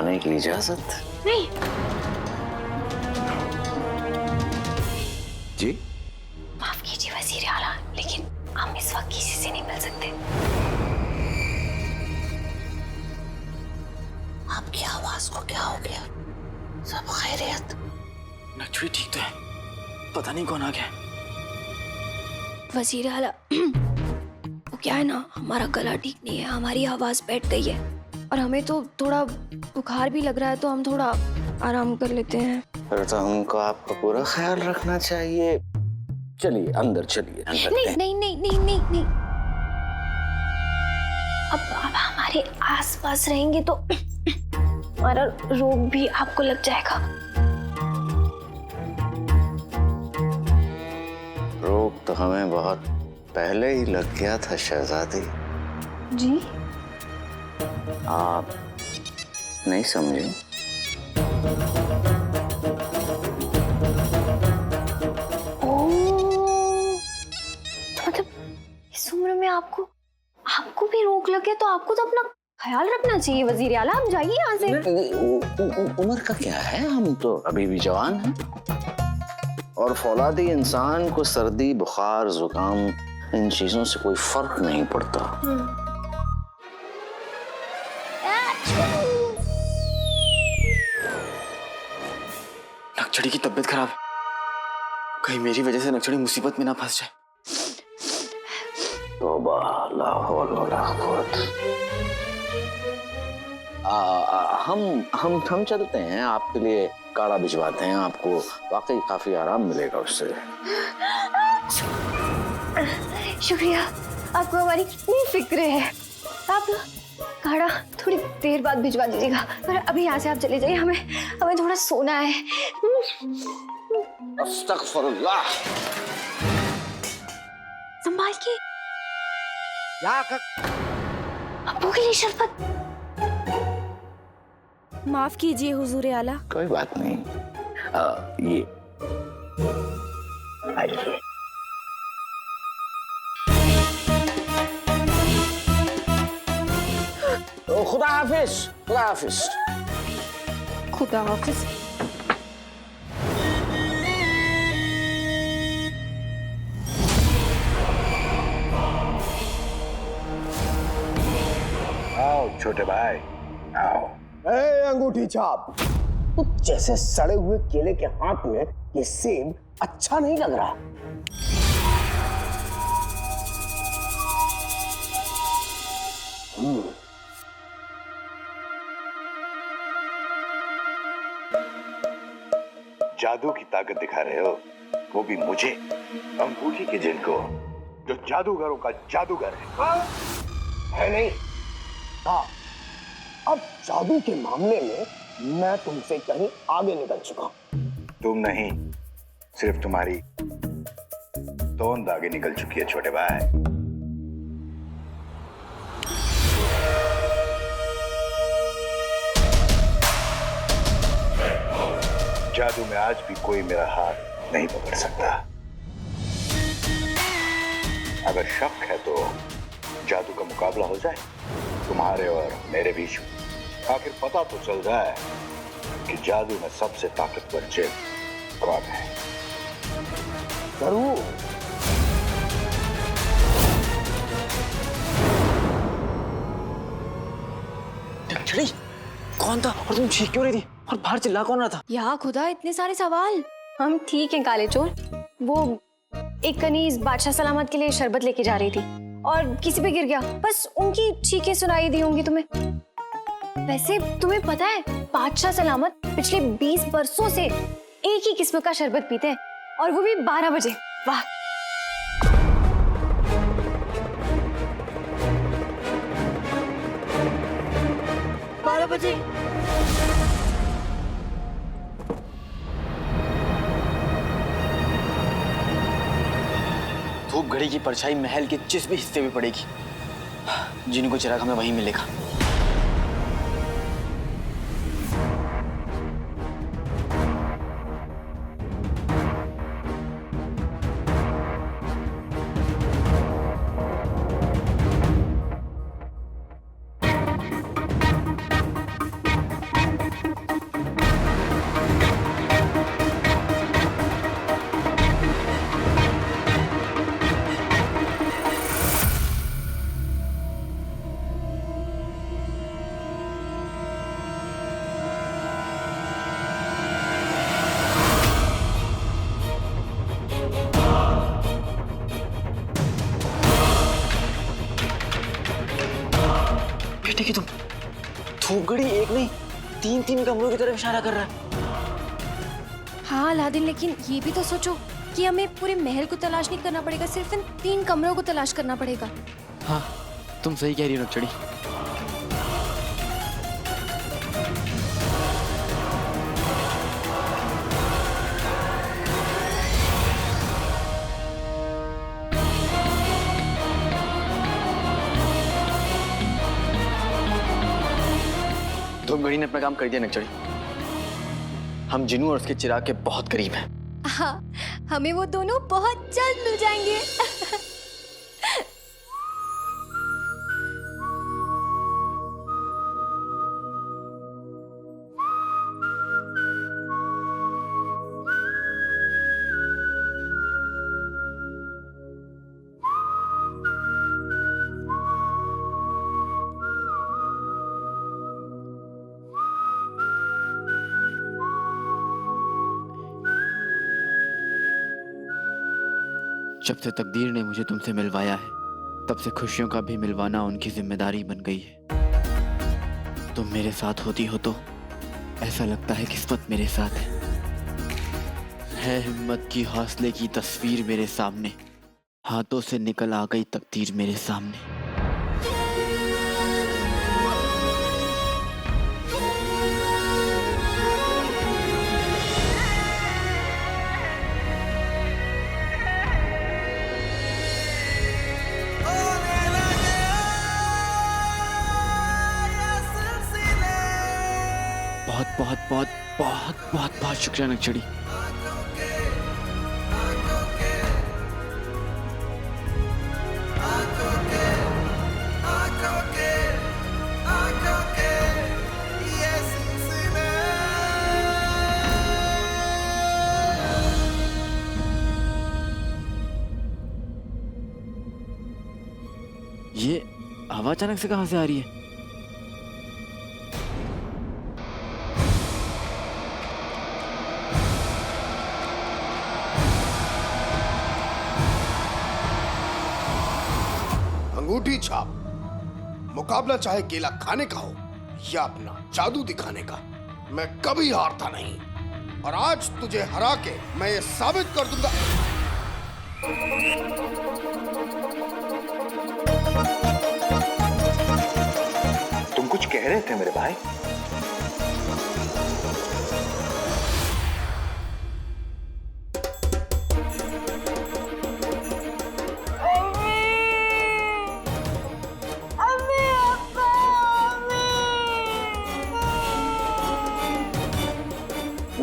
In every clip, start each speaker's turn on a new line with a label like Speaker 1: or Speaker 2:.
Speaker 1: जाने की इजाजत?
Speaker 2: नहीं।
Speaker 1: जी?
Speaker 2: माफ कीजिए वजीर आला, लेकिन हम इस वक्त किसी से नहीं मिल सकते।
Speaker 1: आपकी आवाज को क्या हो गया? सब खैरियत?
Speaker 3: नक्चड़ी ठीक तो है, पता नहीं कौन आ गया।
Speaker 2: वजीर आला, वो क्या है ना, हमारा गला ठीक नहीं है, हमारी आवाज बैठ गई है और हमें तो थोड़ा बुखार भी लग रहा है, तो हम थोड़ा आराम कर लेते हैं।
Speaker 1: फिर तो हमको आपका पूरा ख्याल रखना चाहिए। चलिए अंदर, चलिए अंदर।
Speaker 2: नहीं नहीं नहीं नहीं नहीं नहीं, अब हमारे आसपास रहेंगे तो हमारा रोग भी आपको लग जाएगा।
Speaker 1: रोग तो हमें बहुत पहले ही लग गया था शहजादी।
Speaker 2: जी?
Speaker 1: आप नहीं समझे?
Speaker 2: मतलब इस उम्र में आपको भी रोग लगे तो आपको तो अपना ख्याल रखना चाहिए वजीर आला। आप जाइए यहाँ से।
Speaker 1: उम्र का क्या है, हम तो अभी भी जवान हैं। और फौलादी इंसान को सर्दी, बुखार, जुकाम, इन चीजों से कोई फर्क नहीं पड़ता।
Speaker 3: नक्चड़ी की तबीयत खराब, कहीं मेरी वजह से नक्चड़ी मुसीबत में ना फंस जाए।
Speaker 1: तौबा, ला हौल वला कुव्वत। हम चलते हैं, आपके लिए काढ़ा भिजवाते हैं, आपको वाकई काफी आराम मिलेगा उससे।
Speaker 2: शुक्रिया, आपको हमारी कितनी फिक्र है। आप काढ़ा थोड़ी देर बाद भिजवा दीजिएगा, पर अभी यहाँ से आप चले जाइए, हमें थोड़ा सोना है।
Speaker 1: अस्तगफिरुल्लाह।
Speaker 2: संभाल के। अब्बू के लिए शरबत।
Speaker 4: माफ कीजिए हुजूर आला।
Speaker 1: कोई बात नहीं। ये आइए। खुदा हाफिज, खुदा हाफिज।
Speaker 4: खुदा हाफिज।
Speaker 5: आओ छोटे भाई, आओ।
Speaker 6: अंगूठी छाप, जैसे सड़े हुए केले के हाथ में ये सेब अच्छा नहीं लग रहा।
Speaker 5: जादू की ताकत दिखा रहे हो, वो भी मुझे, अंगूठी के जिनको, जो जादूगरों का जादूगर है नहीं?
Speaker 6: हाँ, अब जादू के मामले में मैं तुमसे कहीं आगे निकल चुका।
Speaker 5: तुम नहीं, सिर्फ तुम्हारी तोंद आगे निकल चुकी है छोटे भाई। जादू में आज भी कोई मेरा हाथ नहीं पकड़ सकता। अगर शक है तो जादू का मुकाबला हो जाए तुम्हारे और मेरे बीच में। आखिर पता तो चल जाए कि जादू में सबसे ताकतवर जिन कौन है।
Speaker 6: जरूर।
Speaker 3: नक्चड़ी कौन था और तुम चीख क्यों रही थी और बाहर चिल्ला कौन रहा था?
Speaker 2: या खुदा, इतने सारे सवाल। हम ठीक हैं काले चोर। वो एक कनीज बादशाह सलामत के लिए शरबत लेके जा रही थी और किसी पे गिर गया, बस उनकी चीखें सुनाई दी होंगी तुम्हें। वैसे तुम्हें पता है, बादशाह सलामत पिछले 20 बरसों से एक ही किस्म का शरबत पीते हैं, और वो भी 12 बजे। वाह।
Speaker 3: धूप घड़ी की परछाई महल के जिस भी हिस्से में पड़ेगी, जिनको चिराग हमें वहीं मिलेगा। धूपगढ़ी एक नहीं 3-3 कमरों की तरफ इशारा कर रहा है।
Speaker 2: हाँ अलादीन, लेकिन ये भी तो सोचो कि हमें पूरे महल को तलाश नहीं करना पड़ेगा, सिर्फ इन 3 कमरों को तलाश करना पड़ेगा।
Speaker 3: हाँ तुम सही कह रही हो नक्चड़ी। धूपगढ़ी ने अपना काम कर दिया नक्चड़ी। हम जिनू और उसके चिराग के बहुत करीब हैं।
Speaker 2: हाँ, हमें वो दोनों बहुत जल्द मिल जाएंगे।
Speaker 3: जब से तकदीर ने मुझे तुमसे मिलवाया है, तब से खुशियों का भी मिलवाना उनकी जिम्मेदारी बन गई है। तुम मेरे साथ होती हो तो ऐसा लगता है किस्मत मेरे साथ है हिम्मत की हौसले की तस्वीर मेरे सामने, हाथों से निकल आ गई तकदीर मेरे सामने। बहुत बहुत बहुत बहुत बहुत बहुत शुक्रिया नक्चड़ी। ये हवा अचानक से कहां से आ रही है?
Speaker 6: अंगूठी छाप। मुकाबला चाहे केला खाने का हो या अपना जादू दिखाने का, मैं कभी हारता नहीं। और आज तुझे हरा के मैं ये साबित कर दूंगा।
Speaker 5: तुम कुछ कह रहे थे मेरे भाई?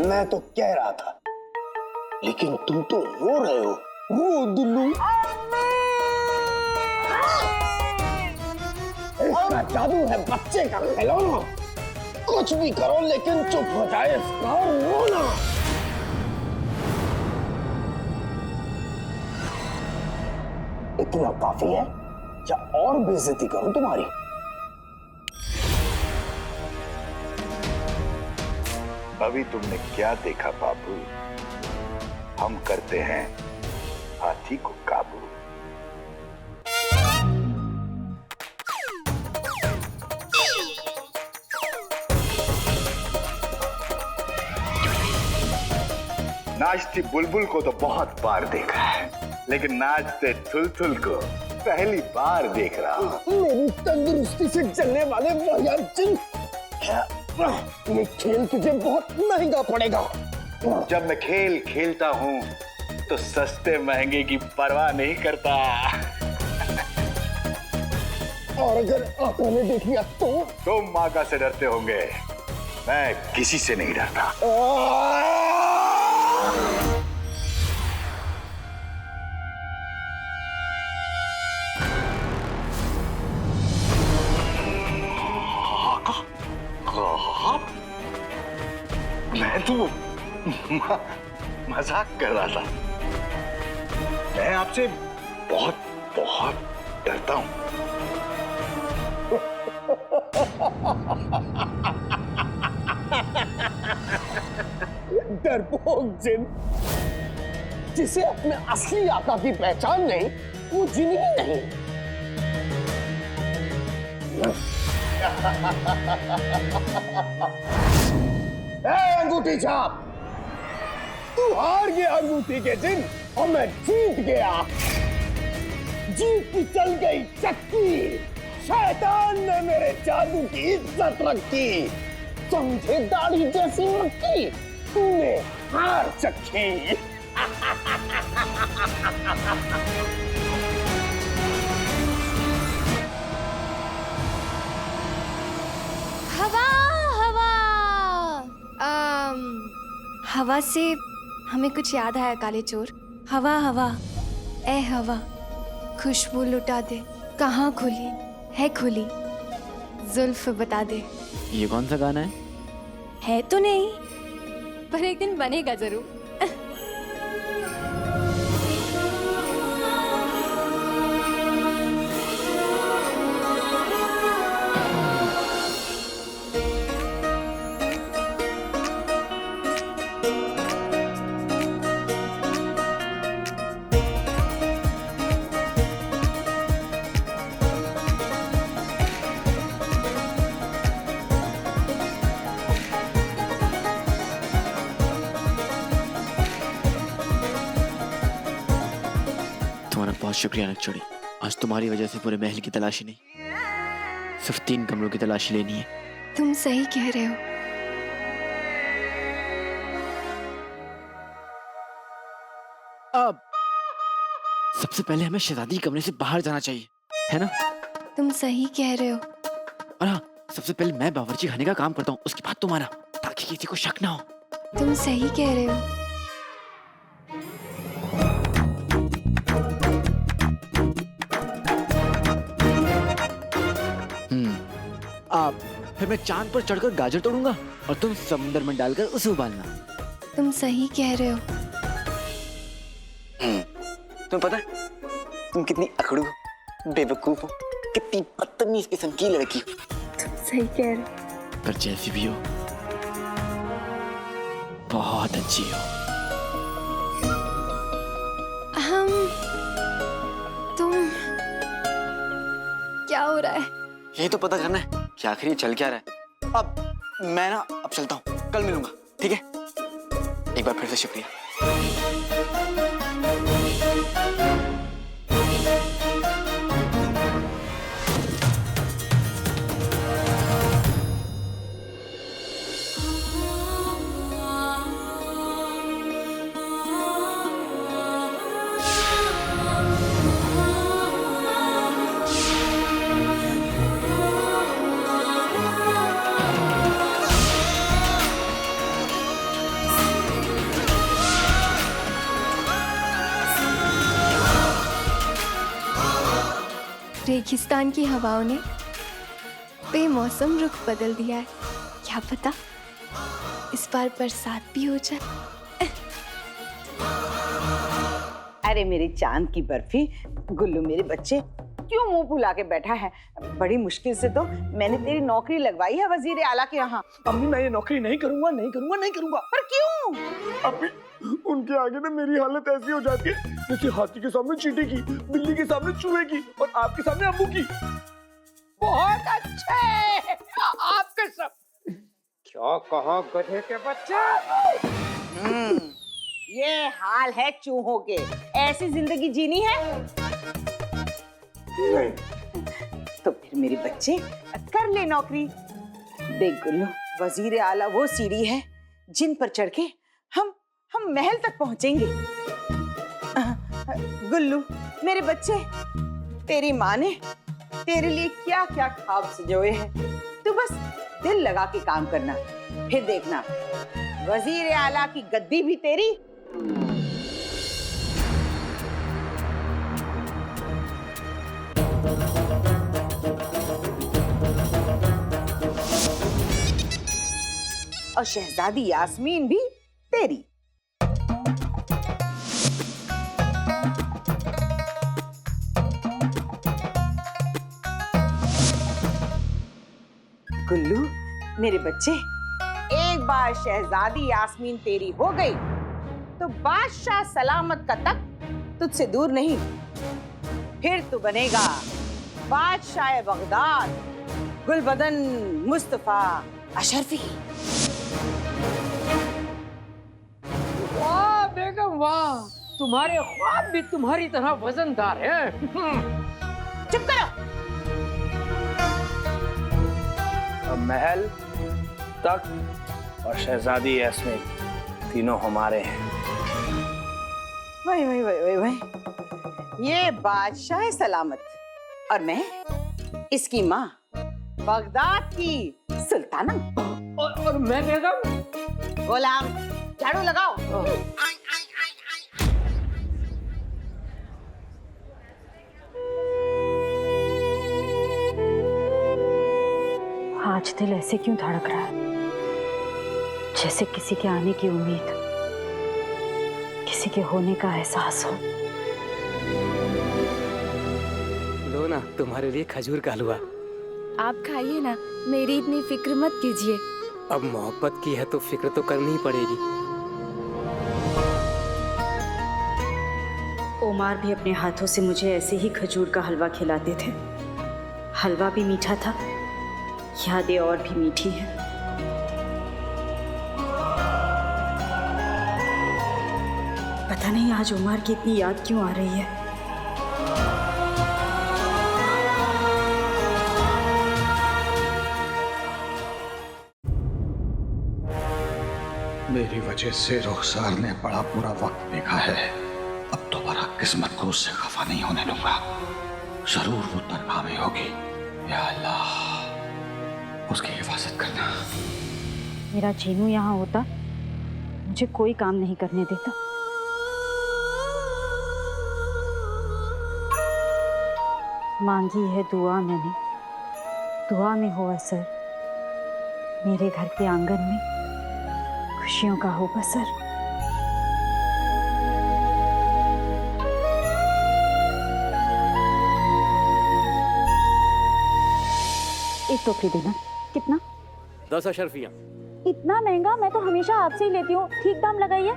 Speaker 6: मैं तो कह रहा था, लेकिन तुम तो रो रहे हो। रो दुल्लू। इसका जादू है बच्चे का खिलौना। कुछ भी करो लेकिन चुप हो जाए इसका रोना। इतना काफी है या और बेइज्जती करूं तुम्हारी?
Speaker 5: अभी तुमने क्या देखा बाबू? हम करते हैं हाथी को काबू। नाचती बुलबुल को तो बहुत बार देखा है, लेकिन नाचते थुलथुल को पहली बार देख रहा हूं।
Speaker 6: मेरी तंदुरुस्ती से चलने वाले जिन, ये खेल तुझे बहुत महंगा पड़ेगा।
Speaker 5: जब मैं खेल खेलता हूं तो सस्ते महंगे की परवाह नहीं करता।
Speaker 6: और अगर आंखों ने देख लिया तो?
Speaker 5: तुम मागा से डरते होंगे, मैं किसी से नहीं डरता। मैं तो मजाक कर रहा था। मैं आपसे बहुत बहुत डरता हूं।
Speaker 6: डरपोक जिन, जिसे अपने असली आका की पहचान नहीं, वो जिन ही नहीं। अंगूठी छाप, तू हार गया अंगूठी के दिन और मैं जीत गया। जीत की चल गई चक्की, शैतान ने मेरे जादू की इज्जत रखी। समझे दाढ़ी जैसी मक्खी, तूने हार चखी।
Speaker 2: हवा हवा हवा से हमें कुछ याद आया काले चोर। हवा हवा ए हवा, खुशबू लुटा दे, कहाँ खुली है खुली, जुल्फ बता दे।
Speaker 3: ये कौन सा गाना
Speaker 2: है तो नहीं, पर एक दिन बनेगा जरूर।
Speaker 3: तुम्हारा बहुत शुक्रिया नकचोड़ी। आज तुम्हारी वजह से पूरे महल की तलाशी नहीं, सिर्फ 3 कमरों की तलाशी लेनी है।
Speaker 2: तुम सही कह रहे हो।
Speaker 3: अब सबसे पहले हमें शहजादी के कमरे से बाहर जाना चाहिए, है ना?
Speaker 2: तुम सही कह रहे हो।
Speaker 3: और हाँ, सबसे पहले मैं बावर्ची खाने का काम करता हूँ, उसके बाद तुम्हारा, ताकि किसी को शक ना हो।
Speaker 2: तुम सही कह रहे हो।
Speaker 3: आप फिर मैं चांद पर चढ़कर गाजर तोड़ूंगा और तुम समुद्र में डालकर उसे उबालना।
Speaker 2: तुम सही कह रहे हो।
Speaker 3: तुम्हें पता है तुम कितनी अकड़ू हो, बेवकूफ हो, कितनी बदतमीज किस्म की लड़की हो।
Speaker 2: तुम सही कह रहे हो।
Speaker 3: पर जैसी भी हो, बहुत अच्छी हो।
Speaker 2: तुम क्या हो रहा है?
Speaker 3: यही तो पता करना है कि आखिर ये चल क्या रहा है। अब मैं ना अब चलता हूँ, कल मिलूंगा, ठीक है? एक बार फिर से शुक्रिया।
Speaker 2: रेगिस्तान की हवाओं ने बेमौसम रुख बदल दिया है। क्या पता इस बार बरसात भी हो जाए।
Speaker 7: अरे मेरी चांद की बर्फी, गुल्लू मेरे बच्चे क्यों मुंह फुला के बैठा है? बड़ी मुश्किल से तो मैंने तेरी नौकरी लगवाई है वजीर आला के यहाँ।
Speaker 6: अम्मी मैं ये नौकरी नहीं करूंगा, नहीं करूंगा, नहीं करूंगा।
Speaker 7: पर क्यों?
Speaker 6: अभी उनके आगे ना मेरी हालत ऐसी हो जाती है जैसे हाथी के सामने चींटी की, बिल्ली के सामने चूहे की और आपके सामने अब्बू की।
Speaker 7: बहुत अच्छे आपके सब।
Speaker 8: क्या कहा गधे के बच्चे?
Speaker 7: ये हाल है चूहों के। ऐसी जिंदगी जीनी है?
Speaker 6: नहीं।
Speaker 7: तो फिर मेरे बच्चे कर ले नौकरी। देख गुल्लू, वजीर आला वो सीढ़ी है जिन पर चढ़ के हम महल तक पहुंचेंगे। गुल्लू मेरे बच्चे, तेरी माँ ने तेरे लिए क्या क्या ख्वाब सजोए हैं। तू बस दिल लगा के काम करना, फिर देखना वजीर आला की गद्दी भी तेरी। और शहजादी यास्मीन भी तेरी। गुल्लू मेरे बच्चे, एक बार शहजादी यास्मीन तेरी हो गई तो बादशाह सलामत का तख्त तुझसे दूर नहीं। फिर तू बनेगा बादशाह बगदाद। गुलबदन मुस्तफा अशरफी।
Speaker 8: वाह बेगम वाह, तुम्हारे ख्वाब भी तुम्हारी तरह वजनदार हैं।
Speaker 7: चुप करो।
Speaker 9: अब महल, तख्त और शहजादी यास्मीन तीनों हमारे हैं।
Speaker 7: वही वही वही वही वही, ये बादशाह सलामत और मैं इसकी माँ, बगदाद की सुल्ताना।
Speaker 8: और मैं बेगम?
Speaker 7: गुलाम, झाड़ू लगाओ।
Speaker 10: आज दिल ऐसे क्यों धड़क रहा है, जैसे किसी के आने की उम्मीद, किसी के होने का एहसास हो।
Speaker 11: लो ना, तुम्हारे लिए खजूर का हलवा।
Speaker 4: आप खाइए ना, मेरी इतनी फिक्र मत कीजिए।
Speaker 11: अब मोहब्बत की है तो फिक्र तो करनी ही पड़ेगी।
Speaker 10: ओमार भी अपने हाथों से मुझे ऐसे ही खजूर का हलवा खिलाते थे। हलवा भी मीठा था, यादें और भी मीठी हैं। पता नहीं आज ओमार की इतनी याद क्यों आ रही है।
Speaker 5: मेरी वजह से रुखसार ने बड़ा बुरा वक्त देखा है। अब दोबारा किस्मत को उससे खफा नहीं होने दूंगा। जरूर वो तरकामी होगी। या अल्लाह, उसकी हिफाजत करना।
Speaker 10: मेरा जीनू यहाँ होता, मुझे कोई काम नहीं करने देता। मांगी है दुआ मैंने, दुआ में हो असर। मेरे घर के आंगन में खुशियों का हो बसर। एक टोकरी देना। कितना?
Speaker 11: 10 अशरफियाँ।
Speaker 10: इतना महंगा? मैं तो हमेशा आपसे ही लेती हूँ, ठीक दाम लगाइए।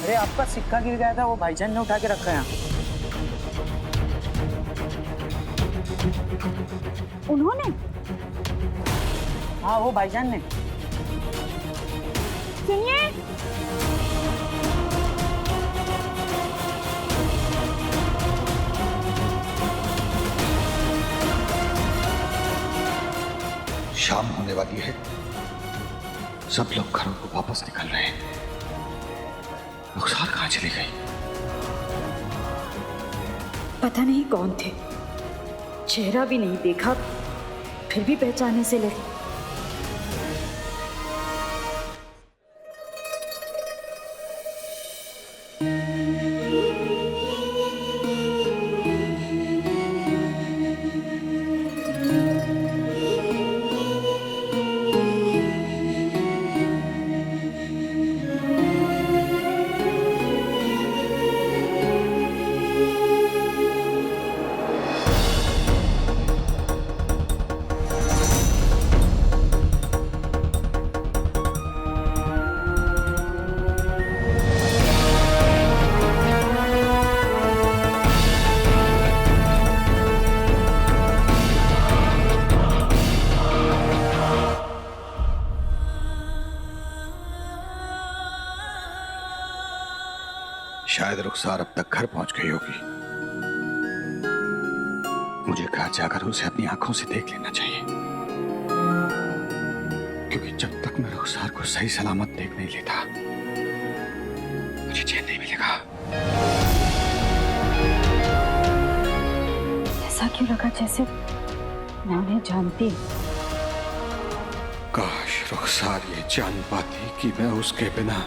Speaker 9: अरे आपका सिक्का गिर गया था, वो भाईजान ने उठा के रखा है यहाँ।
Speaker 10: उन्होंने?
Speaker 9: हाँ, वो भाईजान ने।
Speaker 10: सुनिए,
Speaker 5: शाम होने वाली है। सब लोग घरों को वापस निकल रहे हैं। रुखसार कहाँ चली गई?
Speaker 10: पता नहीं कौन थे, चेहरा भी नहीं देखा, फिर भी पहचाने से लगी।
Speaker 5: शायद रुखसार अब तक घर पहुंच गई होगी। मुझे घर जाकर उसे अपनी आंखों से देख लेना चाहिए, क्योंकि जब तक मैं रुखसार को सही सलामत देख नहीं लेता, मुझे चैन नहीं मिलेगा।
Speaker 10: ऐसा क्यों लगा जैसे मैं उन्हें जानती हूँ।
Speaker 5: काश रुखसार ये जान पाती कि मैं उसके बिना